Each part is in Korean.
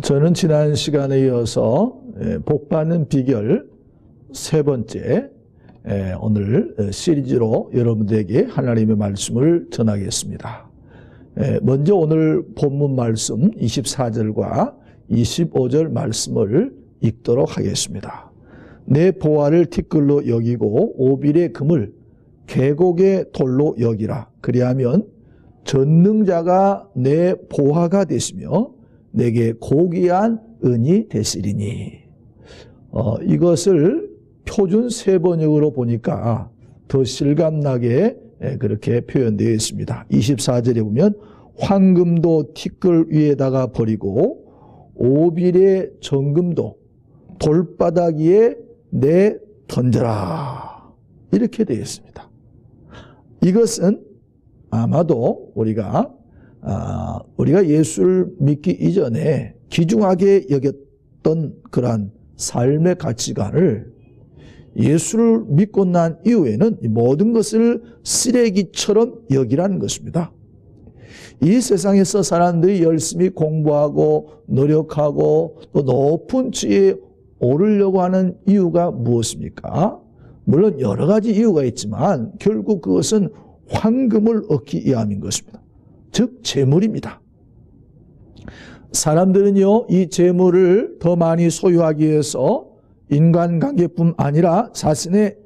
저는 지난 시간에 이어서 복받는 비결 세 번째 오늘 시리즈로 여러분들에게 하나님의 말씀을 전하겠습니다. 먼저 오늘 본문 말씀 24절과 25절 말씀을 읽도록 하겠습니다. 내 보화를 티끌로 여기고 오빌의 금을 계곡의 돌로 여기라. 그리하면 전능자가 내 보화가 되시며 내게 고귀한 은이 되시리니. 이것을 표준 세번역으로 보니까 더 실감나게 그렇게 표현되어 있습니다. 24절에 보면 황금도 티끌 위에다가 버리고 오빌의 정금도 돌바닥 위에 내 던져라. 이렇게 되어 있습니다. 이것은 아마도 우리가 예수를 믿기 이전에 귀중하게 여겼던 그러한 삶의 가치관을 예수를 믿고 난 이후에는 모든 것을 쓰레기처럼 여기라는 것입니다. 이 세상에서 사람들이 열심히 공부하고 노력하고 또 높은 지위에 오르려고 하는 이유가 무엇입니까? 물론 여러 가지 이유가 있지만 결국 그것은 황금을 얻기 위함인 것입니다. 즉 재물입니다. 사람들은요, 이 재물을 더 많이 소유하기 위해서 인간관계뿐 아니라 자신의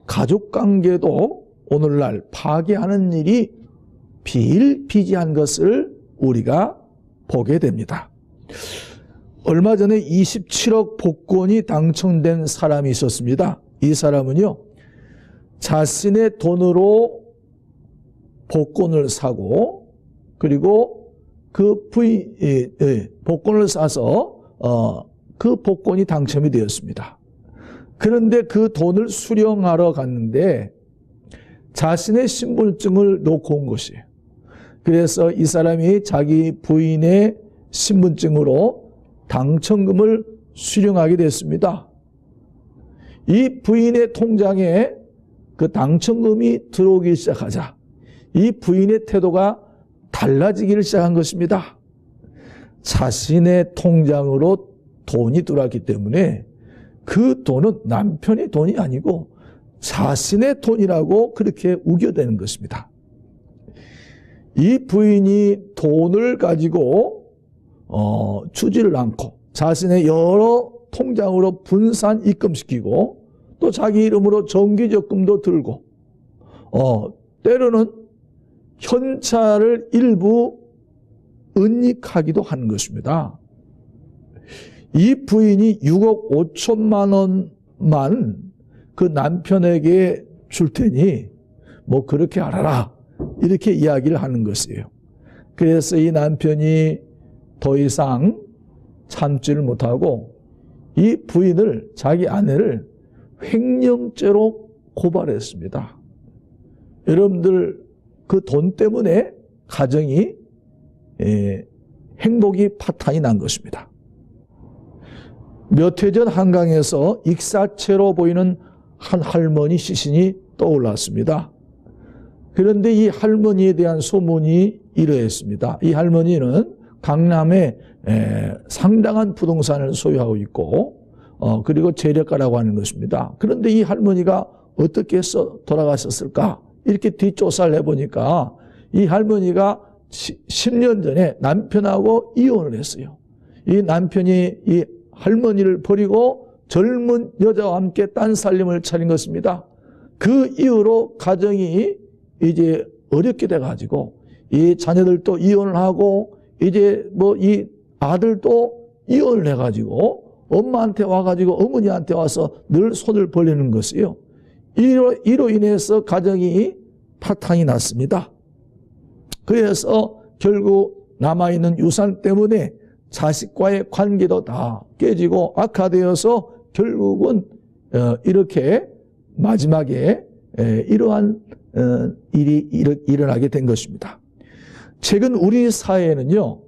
가족관계도 오늘날 파괴하는 일이 비일비재한 것을 우리가 보게 됩니다. 얼마 전에 27억 복권이 당첨된 사람이 있었습니다. 이 사람은요, 자신의 돈으로 복권을 사고 그리고 그 복권을 사서 그 복권이 당첨이 되었습니다. 그런데 그 돈을 수령하러 갔는데 자신의 신분증을 놓고 온 것이에요. 그래서 이 사람이 자기 부인의 신분증으로 당첨금을 수령하게 됐습니다. 이 부인의 통장에 그 당첨금이 들어오기 시작하자 이 부인의 태도가 달라지기를 시작한 것입니다. 자신의 통장으로 돈이 들어왔기 때문에 그 돈은 남편의 돈이 아니고 자신의 돈이라고 그렇게 우겨대는 것입니다. 이 부인이 돈을 가지고 주지를 않고 자신의 여러 통장으로 분산 입금시키고 또 자기 이름으로 정기적금도 들고 때로는 현찰을 일부 은닉하기도 하는 것입니다. 이 부인이 6억 5천만 원만 그 남편에게 줄 테니 뭐 그렇게 알아라 이렇게 이야기를 하는 것이에요. 그래서 이 남편이 더 이상 참지를 못하고 이 부인을, 자기 아내를 횡령죄로 고발했습니다. 여러분들 그 돈 때문에 가정이 행복이 파탄이 난 것입니다. 몇 해 전 한강에서 익사체로 보이는 한 할머니 시신이 떠올랐습니다. 그런데 이 할머니에 대한 소문이 이러했습니다. 이 할머니는 강남에 상당한 부동산을 소유하고 있고 그리고 재력가라고 하는 것입니다. 그런데 이 할머니가 어떻게 해서 돌아가셨을까? 이렇게 뒷조사를 해보니까 이 할머니가 10년 전에 남편하고 이혼을 했어요. 이 남편이 이 할머니를 버리고 젊은 여자와 함께 딴 살림을 차린 것입니다. 그 이후로 가정이 이제 어렵게 돼가지고 이 자녀들도 이혼을 하고 이제 뭐 이 아들도 이혼을 해가지고 엄마한테 와가지고 어머니한테 와서 늘 손을 벌리는 것이에요. 이로 인해서 가정이 파탄이 났습니다. 그래서 결국 남아있는 유산 때문에 자식과의 관계도 다 깨지고 악화되어서 결국은 이렇게 마지막에 이러한 일이 일어나게 된 것입니다. 최근 우리 사회에는요,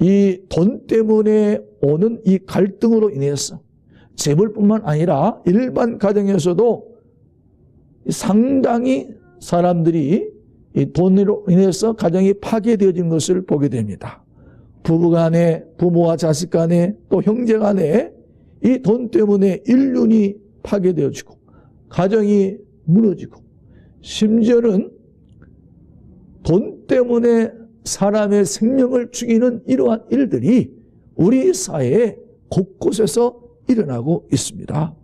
이 돈 때문에 오는 이 갈등으로 인해서 재벌뿐만 아니라 일반 가정에서도 상당히 사람들이 이 돈으로 인해서 가정이 파괴되어진 것을 보게 됩니다. 부부 간에, 부모와 자식 간에, 또 형제 간에 이 돈 때문에 인륜이 파괴되어지고 가정이 무너지고 심지어는 돈 때문에 사람의 생명을 죽이는 이러한 일들이 우리 사회에 곳곳에서 일어나고 있습니다.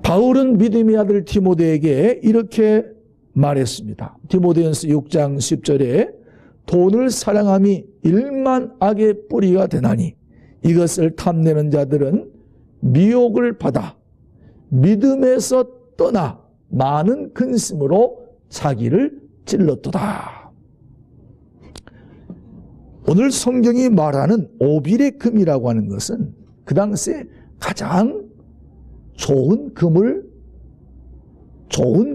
바울은 믿음의 아들 디모데에게 이렇게 말했습니다. 디모데전서 6장 10절에 돈을 사랑함이 일만 악의 뿌리가 되나니 이것을 탐내는 자들은 미혹을 받아 믿음에서 떠나 많은 근심으로 자기를 찔렀도다. 오늘 성경이 말하는 오빌의 금이라고 하는 것은 그 당시에 가장 좋은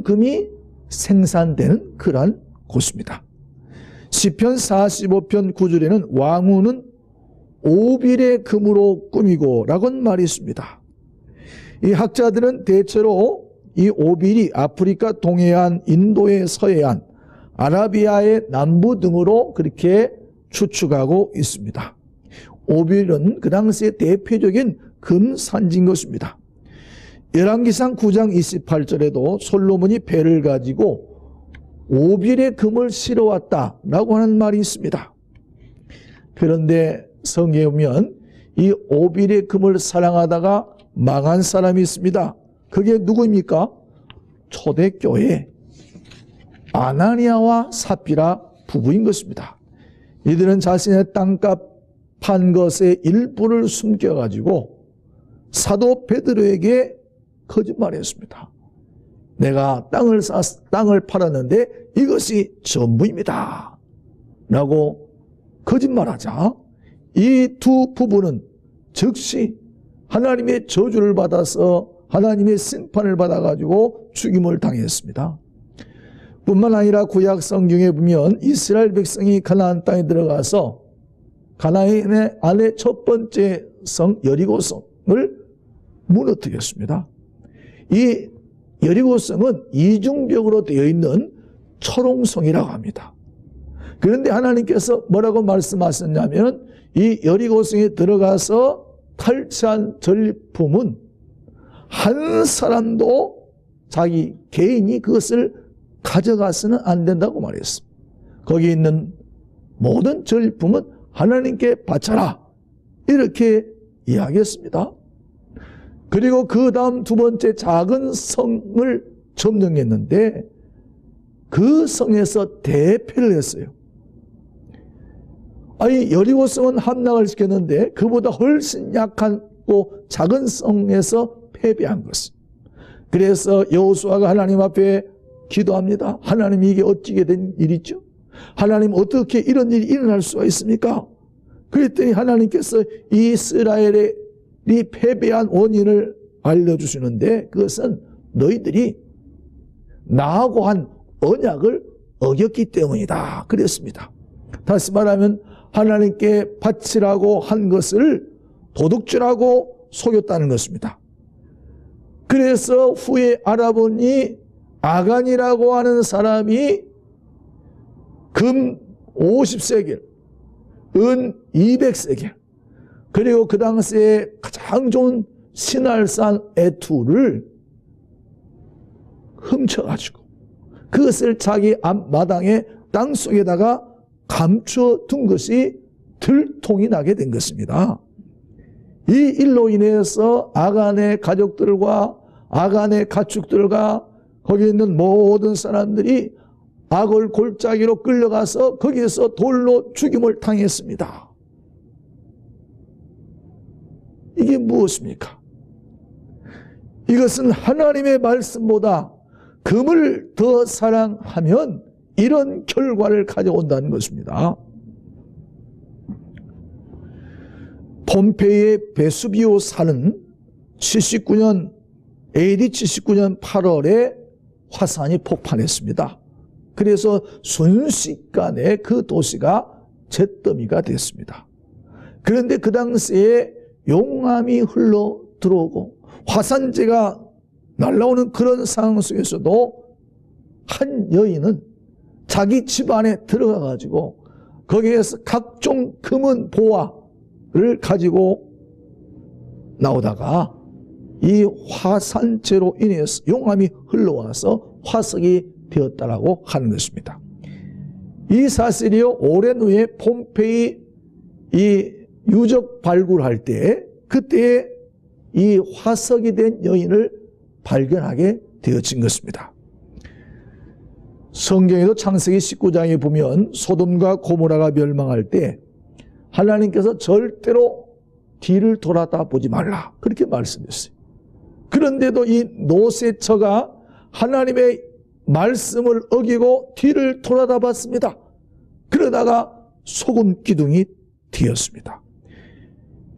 금이 생산되는 그러한 곳입니다. 시편 45편 9절에는 왕후는 오빌의 금으로 꾸미고 라고는 말이 있습니다. 이 학자들은 대체로 이 오빌이 아프리카 동해안, 인도의 서해안, 아라비아의 남부 등으로 그렇게 추측하고 있습니다. 오빌은 그 당시의 대표적인 금 산지인 것입니다. 열왕기상 9장 28절에도 솔로몬이 배를 가지고 오빌의 금을 실어왔다라고 하는 말이 있습니다. 그런데 성경에 보면 이 오빌의 금을 사랑하다가 망한 사람이 있습니다. 그게 누구입니까? 초대교회 아나니아와 삽비라 부부인 것입니다. 이들은 자신의 땅값 판 것의 일부를 숨겨가지고 사도 베드로에게 거짓말했습니다. 내가 땅을 팔았는데 이것이 전부입니다 라고 거짓말하자 이 두 부부는 즉시 하나님의 저주를 받아서 하나님의 심판을 받아가지고 죽임을 당했습니다. 뿐만 아니라 구약 성경에 보면 이스라엘 백성이 가나안 땅에 들어가서 가나안의 안에 첫 번째 성 여리고성을 무너뜨렸습니다. 이 여리고성은 이중벽으로 되어 있는 초롱성이라고 합니다. 그런데 하나님께서 뭐라고 말씀하셨냐면 이 여리고성에 들어가서 탈취한 전리품은 한 사람도 자기 개인이 그것을 가져가서는 안 된다고 말했습니다. 거기 있는 모든 전리품은 하나님께 바쳐라 이렇게 이야기했습니다. 그리고 그 다음 두 번째 작은 성을 점령했는데 그 성에서 대패를 했어요. 아니 여리고성은 함락을 시켰는데 그보다 훨씬 약하고 작은 성에서 패배한 것입니다. 그래서 여호수아가 하나님 앞에 기도합니다. 하나님 이게 어찌게 된 일이죠? 하나님 어떻게 이런 일이 일어날 수가 있습니까? 그랬더니 하나님께서 이스라엘이 패배한 원인을 알려주시는데 그것은 너희들이 나하고 한 언약을 어겼기 때문이다 그랬습니다. 다시 말하면 하나님께 바치라고 한 것을 도둑질하고 속였다는 것입니다. 그래서 후에 알아보니 아간이라고 하는 사람이 금 50세겔, 은 200세겔, 그리고 그 당시에 가장 좋은 신할산 애투를 훔쳐가지고 그것을 자기 앞마당에 땅속에다가 감춰둔 것이 들통이 나게 된 것입니다. 이 일로 인해서 아간의 가족들과 아간의 가축들과 거기 있는 모든 사람들이 악을 골짜기로 끌려가서 거기에서 돌로 죽임을 당했습니다. 이게 무엇입니까? 이것은 하나님의 말씀보다 금을 더 사랑하면 이런 결과를 가져온다는 것입니다. 폼페이의 베수비오 산은 79년 AD 79년 8월에 화산이 폭발했습니다. 그래서 순식간에 그 도시가 잿더미가 됐습니다. 그런데 그 당시에 용암이 흘러 들어오고 화산재가 날아오는 그런 상황 속에서도 한 여인은 자기 집 안에 들어가 가지고 거기에서 각종 금은 보화를 가지고 나오다가 이 화산재로 인해서 용암이 흘러와서 화석이 되었다라고 하는 것입니다. 이 사실이요, 오랜 후에 폼페이 이 유적 발굴할 때 그때 이 화석이 된 여인을 발견하게 되어진 것입니다. 성경에도 창세기 19장에 보면 소돔과 고모라가 멸망할 때 하나님께서 절대로 뒤를 돌아다 보지 말라 그렇게 말씀했어요. 그런데도 이 노세처가 하나님의 말씀을 어기고 뒤를 돌아다 봤습니다. 그러다가 소금 기둥이 되었습니다.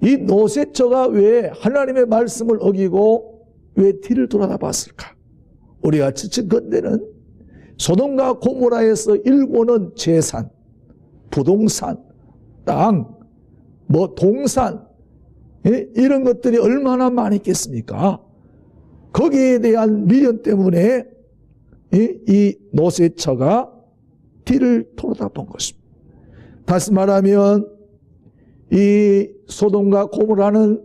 이 노세처가 왜 하나님의 말씀을 어기고 왜 뒤를 돌아다 봤을까? 우리가 측근대는 소돔과 고모라에서 일궈는 재산, 부동산, 땅, 동산 이런 것들이 얼마나 많이 있겠습니까? 거기에 대한 미련 때문에 이 노세처가 뒤를 돌아다 본 것입니다. 다시 말하면 이 소돔과 고모라는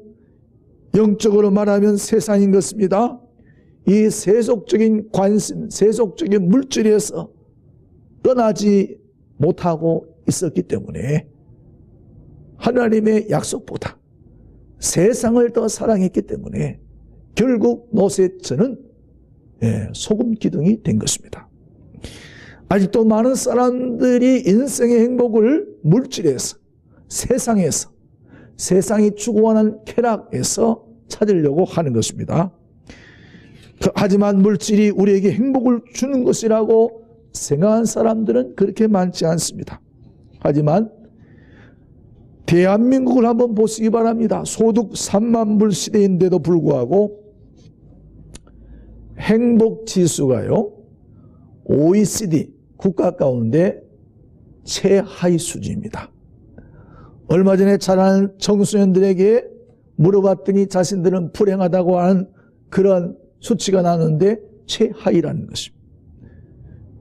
영적으로 말하면 세상인 것입니다. 이 세속적인 관심, 세속적인 물질에서 떠나지 못하고 있었기 때문에 하나님의 약속보다 세상을 더 사랑했기 때문에 결국 노세처는 소금 기둥이 된 것입니다. 아직도 많은 사람들이 인생의 행복을 물질에서, 세상에서, 세상이 추구하는 쾌락에서 찾으려고 하는 것입니다. 하지만 물질이 우리에게 행복을 주는 것이라고 생각한 사람들은 그렇게 많지 않습니다. 하지만 대한민국을 한번 보시기 바랍니다. 소득 3만 불 시대인데도 불구하고 행복지수가요, OECD 국가 가운데 최하위 수준입니다. 얼마 전에 자라는 청소년들에게 물어봤더니 자신들은 불행하다고 하는 그런 수치가 나는데 최하위라는 것입니다.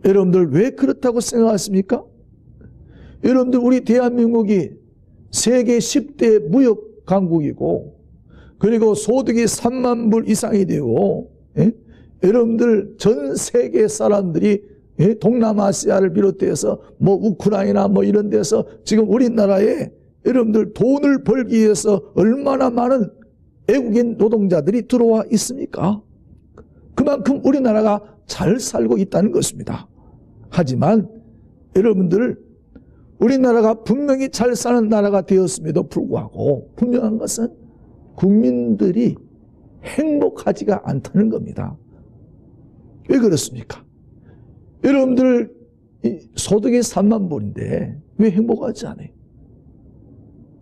여러분들 왜 그렇다고 생각하십니까? 여러분들 우리 대한민국이 세계 10대 무역 강국이고 그리고 소득이 3만 불 이상이 되고 여러분들 전 세계 사람들이 동남아시아를 비롯해서 우크라이나 이런 데서 지금 우리나라에 여러분들 돈을 벌기 위해서 얼마나 많은 외국인 노동자들이 들어와 있습니까? 그만큼 우리나라가 잘 살고 있다는 것입니다. 하지만 여러분들 우리나라가 분명히 잘 사는 나라가 되었음에도 불구하고 분명한 것은 국민들이 행복하지가 않다는 겁니다. 왜 그렇습니까? 여러분들 소득이 3만 불인데 왜 행복하지 않아요?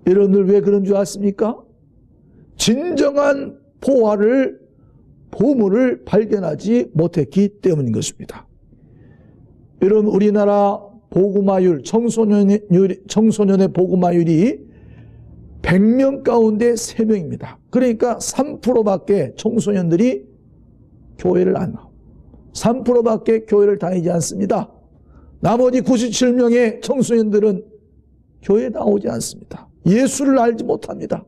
여러분들 왜 그런 줄 아십니까? 진정한 보물을 발견하지 못했기 때문인 것입니다. 여러분 우리나라 보구마율, 청소년의 보구마율이 100명 가운데 3명입니다. 그러니까 3%밖에 청소년들이 교회를 안 나와요. 3%밖에 교회를 다니지 않습니다. 나머지 97명의 청소년들은 교회에 나오지 않습니다. 예수를 알지 못합니다.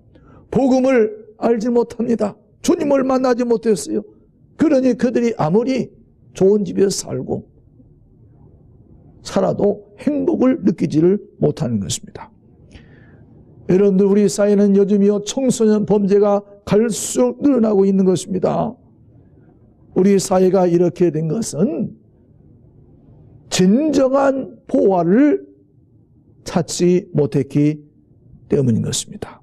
복음을 알지 못합니다. 주님을 만나지 못했어요. 그러니 그들이 아무리 좋은 집에서 살아도 행복을 느끼지를 못하는 것입니다. 여러분들 우리 사회는 요즘이요 청소년 범죄가 갈수록 늘어나고 있는 것입니다. 우리 사회가 이렇게 된 것은 진정한 보화를 찾지 못했기 때문인 것입니다.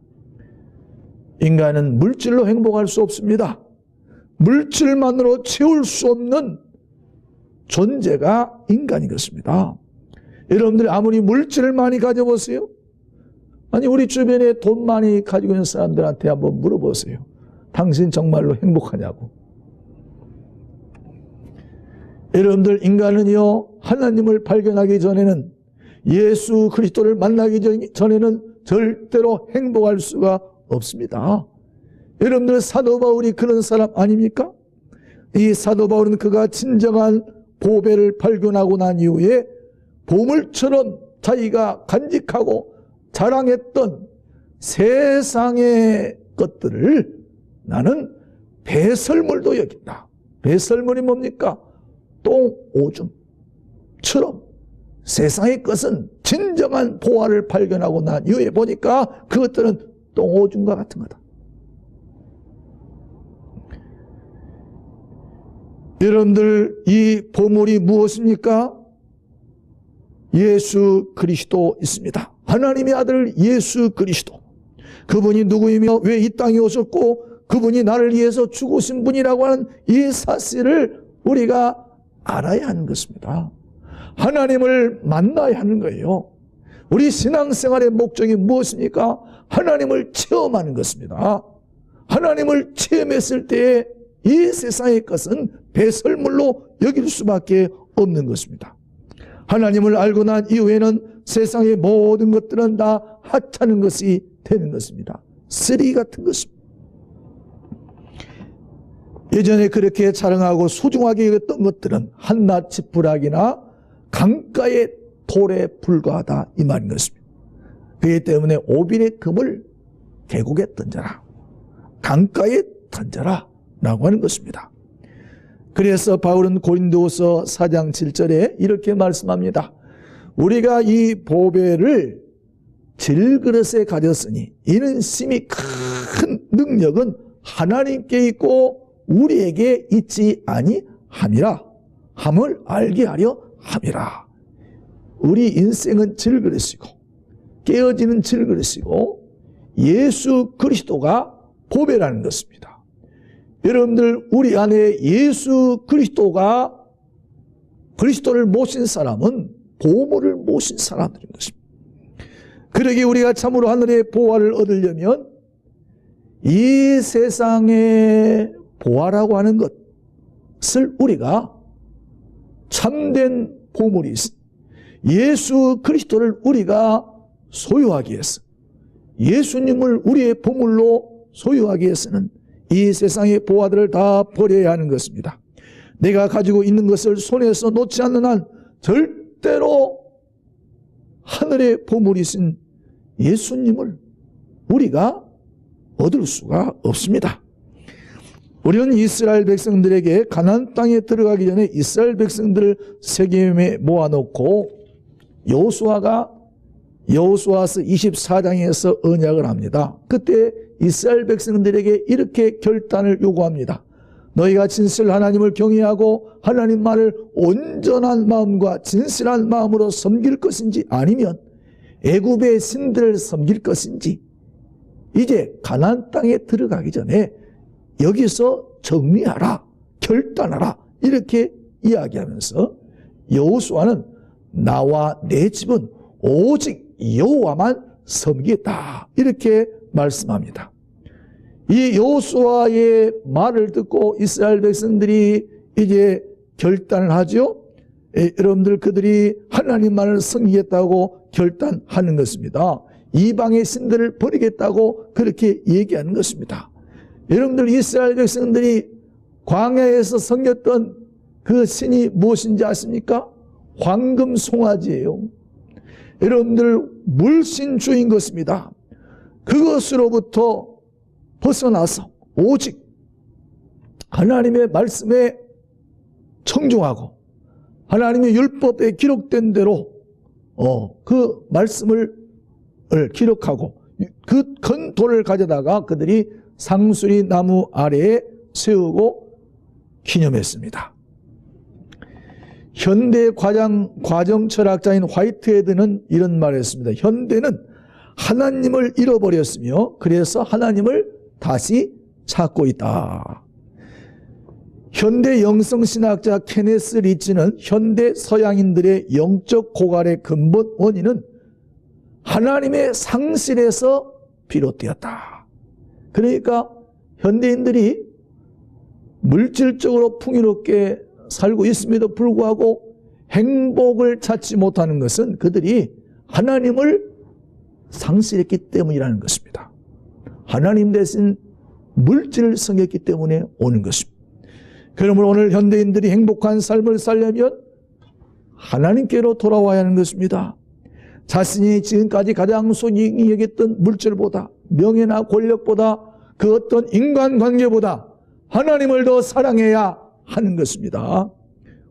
인간은 물질로 행복할 수 없습니다. 물질만으로 채울 수 없는 존재가 인간인 것입니다. 여러분들이 아무리 물질을 많이 가져보세요. 아니 우리 주변에 돈 많이 가지고 있는 사람들한테 한번 물어보세요. 당신 정말로 행복하냐고. 여러분들, 인간은요, 하나님을 발견하기 전에는, 예수 그리스도를 만나기 전에는 절대로 행복할 수가 없습니다. 여러분들, 사도 바울이 그런 사람 아닙니까? 이 사도 바울은 그가 진정한 보배를 발견하고 난 이후에 보물처럼 자기가 간직하고 자랑했던 세상의 것들을 나는 배설물도 여긴다. 배설물이 뭡니까? 똥, 오줌처럼 세상의 것은 진정한 보화를 발견하고 난 이후에 보니까 그것들은 똥, 오줌과 같은 거다. 여러분들, 이 보물이 무엇입니까? 예수 그리스도 있습니다. 하나님의 아들 예수 그리스도. 그분이 누구이며 왜 이 땅에 오셨고 그분이 나를 위해서 죽으신 분이라고 하는 이 사실을 우리가 알아야 하는 것입니다. 하나님을 만나야 하는 거예요. 우리 신앙생활의 목적이 무엇입니까? 하나님을 체험하는 것입니다. 하나님을 체험했을 때에 이 세상의 것은 배설물로 여길 수밖에 없는 것입니다. 하나님을 알고 난 이후에는 세상의 모든 것들은 다 하찮은 것이 되는 것입니다. 쓰레기 같은 것입니다. 예전에 그렇게 자랑하고 소중하게 여겼던 것들은 한낱 지푸라기나 강가의 돌에 불과하다, 이 말인 것입니다. 그렇기 때문에 오빌의 금을 계곡에 던져라, 강가에 던져라 라고 하는 것입니다. 그래서 바울은 고린도후서 4장 7절에 이렇게 말씀합니다. 우리가 이 보배를 질그릇에 가졌으니 이는 심히 큰 능력은 하나님께 있고 우리에게 있지 아니함이라 함을 알게 하려 함이라. 우리 인생은 질그릇이고 깨어지는 질그릇이고 예수 그리스도가 보배라는 것입니다. 여러분들, 우리 안에 예수 그리스도가, 그리스도를 모신 사람은 보물을 모신 사람들인 것입니다. 그러기에 우리가 참으로 하늘의 보화를 얻으려면 이 세상의 보화라고 하는 것을 우리가 참된 보물이 있습니다. 예수 그리스도를 우리가 소유하기 위해서, 예수님을 우리의 보물로 소유하기 위해서는 이 세상의 보화들을 다 버려야 하는 것입니다. 내가 가지고 있는 것을 손에서 놓지 않는 한 절대로 하늘의 보물이신 예수님을 우리가 얻을 수가 없습니다. 우리는 이스라엘 백성들에게 가나안 땅에 들어가기 전에 이스라엘 백성들을 세겜에 모아놓고 여호수아서 24장에서 언약을 합니다. 그때 이스라엘 백성들에게 이렇게 결단을 요구합니다. 너희가 진실 하나님을 경외하고 하나님 말을 온전한 마음과 진실한 마음으로 섬길 것인지 아니면 애굽의 신들을 섬길 것인지 이제 가나안 땅에 들어가기 전에 여기서 정리하라, 결단하라, 이렇게 이야기하면서 여호수아는 나와 내 집은 오직 여호와만 섬기겠다, 이렇게 말씀합니다. 이 여호수아의 말을 듣고 이스라엘 백성들이 이제 결단을 하죠. 여러분들, 그들이 하나님만을 섬기겠다고 결단하는 것입니다. 이방의 신들을 버리겠다고 그렇게 얘기하는 것입니다. 여러분들, 이스라엘 백성들이 광야에서 섬겼던 그 신이 무엇인지 아십니까? 황금 송아지예요. 여러분들, 물신주인 것입니다. 그것으로부터 벗어나서 오직 하나님의 말씀에 청종하고 하나님의 율법에 기록된 대로 그 말씀을 기록하고 그 큰 돌을 가져다가 그들이 상수리 나무 아래에 세우고 기념했습니다. 현대 과정 철학자인 화이트헤드는 이런 말을 했습니다. 현대는 하나님을 잃어버렸으며 그래서 하나님을 다시 찾고 있다. 현대 영성신학자 케네스 리치는 현대 서양인들의 영적 고갈의 근본 원인은 하나님의 상실에서 비롯되었다. 그러니까 현대인들이 물질적으로 풍요롭게 살고 있음에도 불구하고 행복을 찾지 못하는 것은 그들이 하나님을 상실했기 때문이라는 것입니다. 하나님 대신 물질을 섬겼기 때문에 오는 것입니다. 그러므로 오늘 현대인들이 행복한 삶을 살려면 하나님께로 돌아와야 하는 것입니다. 자신이 지금까지 가장 소중히 여겼던 물질보다, 명예나 권력보다, 그 어떤 인간관계보다 하나님을 더 사랑해야 하는 것입니다.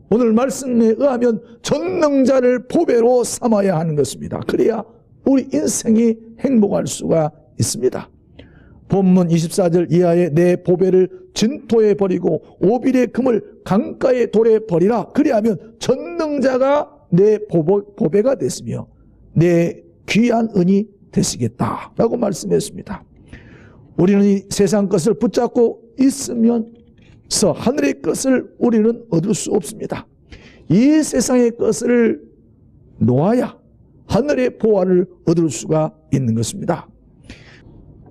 오늘 말씀에 의하면 전능자를 보배로 삼아야 하는 것입니다. 그래야 우리 인생이 행복할 수가 있습니다. 본문 24절 이하에 내 보배를 진토에 버리고 오빌의 금을 강가의 돌에 버리라. 그리하면 전능자가 내 보배가 됐으며 내 귀한 은이 되시겠다 라고 말씀했습니다. 우리는 이 세상 것을 붙잡고 있으면서 하늘의 것을 우리는 얻을 수 없습니다. 이 세상의 것을 놓아야 하늘의 보화를 얻을 수가 있는 것입니다.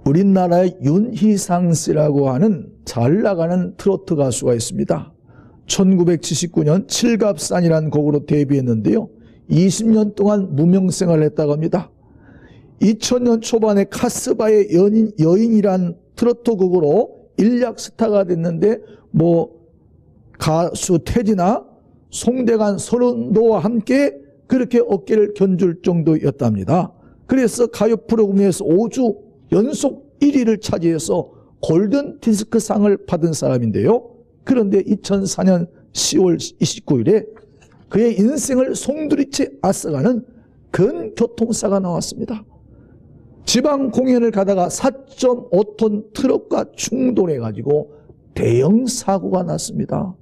우리나라의 윤희상 씨라고 하는 잘 나가는 트로트 가수가 있습니다. 1979년 칠갑산이라는 곡으로 데뷔했는데요. 20년 동안 무명생활을 했다고 합니다. 2000년 초반에 카스바의 여인이란 트로트 곡으로 일약 스타가 됐는데 가수 태진아, 송대관, 서른도와 함께 그렇게 어깨를 견줄 정도였답니다. 그래서 가요 프로그램에서 5주 연속 1위를 차지해서 골든 디스크상을 받은 사람인데요. 그런데 2004년 10월 29일에 그의 인생을 송두리째 앞서가는 큰 교통사가 나왔습니다. 지방 공연을 가다가 4.5톤 트럭과 충돌해가지고 대형 사고가 났습니다.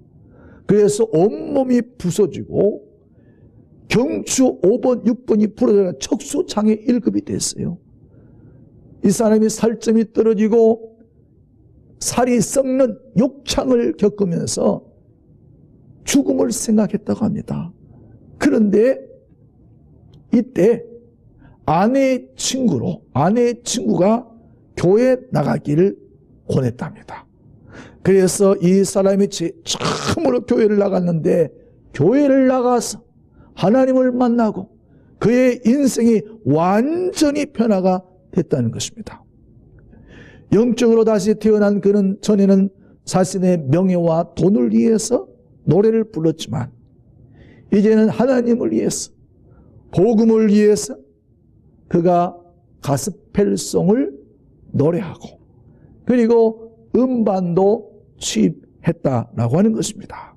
그래서 온몸이 부서지고 경추 5번, 6번이 부러져 척수장애 1급이 됐어요. 이 사람이 살점이 떨어지고 살이 썩는 욕창을 겪으면서 죽음을 생각했다고 합니다. 그런데 이때 아내의 친구가 교회에 나가기를 권했답니다. 그래서 이 사람이 처음으로 교회를 나갔는데 교회를 나가서 하나님을 만나고 그의 인생이 완전히 변화가 됐다는 것입니다. 영적으로 다시 태어난 그는 전에는 자신의 명예와 돈을 위해서 노래를 불렀지만 이제는 하나님을 위해서 복음을 위해서 그가 가스펠송을 노래하고 그리고 음반도 취입했다라고 하는 것입니다.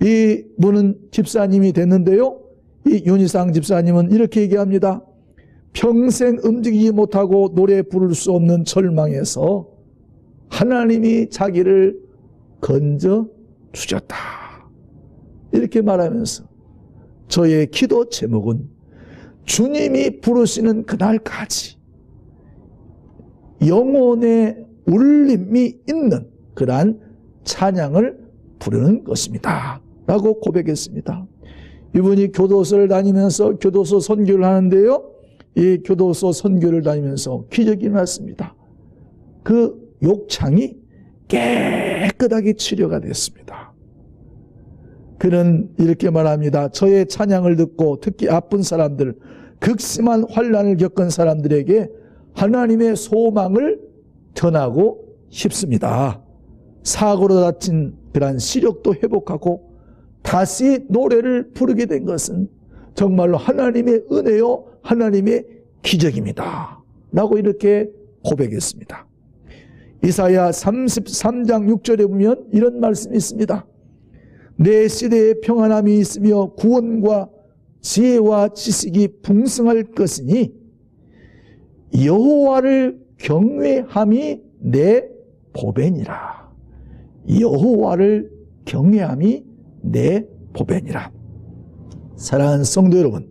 이 분은 집사님이 됐는데요. 이 윤희상 집사님은 이렇게 얘기합니다. 평생 움직이지 못하고 노래 부를 수 없는 절망에서 하나님이 자기를 건져 주셨다. 이렇게 말하면서 저의 기도 제목은 주님이 부르시는 그날까지 영혼의 울림이 있는 그러한 찬양을 부르는 것입니다. 라고 고백했습니다. 이분이 교도소를 다니면서 교도소 선교를 하는데요. 이 교도소 선교를 다니면서 기적이 일어났습니다. 그 욕창이 깨끗하게 치료가 됐습니다. 그는 이렇게 말합니다. 저의 찬양을 듣고 특히 아픈 사람들, 극심한 환난을 겪은 사람들에게 하나님의 소망을 전하고 싶습니다. 사고로 다친 그런 시력도 회복하고 다시 노래를 부르게 된 것은 정말로 하나님의 은혜요 하나님의 기적입니다. 라고 이렇게 고백했습니다. 이사야 33장 6절에 보면 이런 말씀이 있습니다. 내 시대에 평안함이 있으며 구원과 지혜와 지식이 풍성할 것이니 여호와를 경외함이 내 보배니라. 여호와를 경외함이 내 보배니라. 사랑하는 성도 여러분,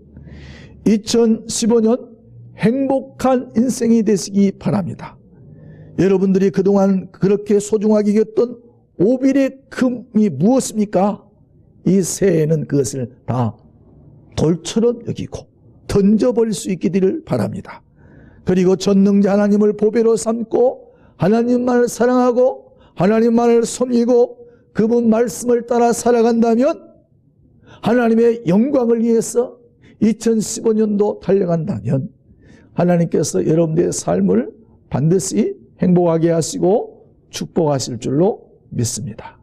2015년 행복한 인생이 되시기 바랍니다. 여러분들이 그동안 그렇게 소중하게 여겼던 오빌의 금이 무엇입니까? 이 새해에는 그것을 다 돌처럼 여기고 던져버릴 수 있기를 바랍니다. 그리고 전능자 하나님을 보배로 삼고 하나님만을 사랑하고 하나님만을 섬기고 그분 말씀을 따라 살아간다면 하나님의 영광을 위해서 2015년도 달려간다면 하나님께서 여러분들의 삶을 반드시 행복하게 하시고 축복하실 줄로 믿습니다.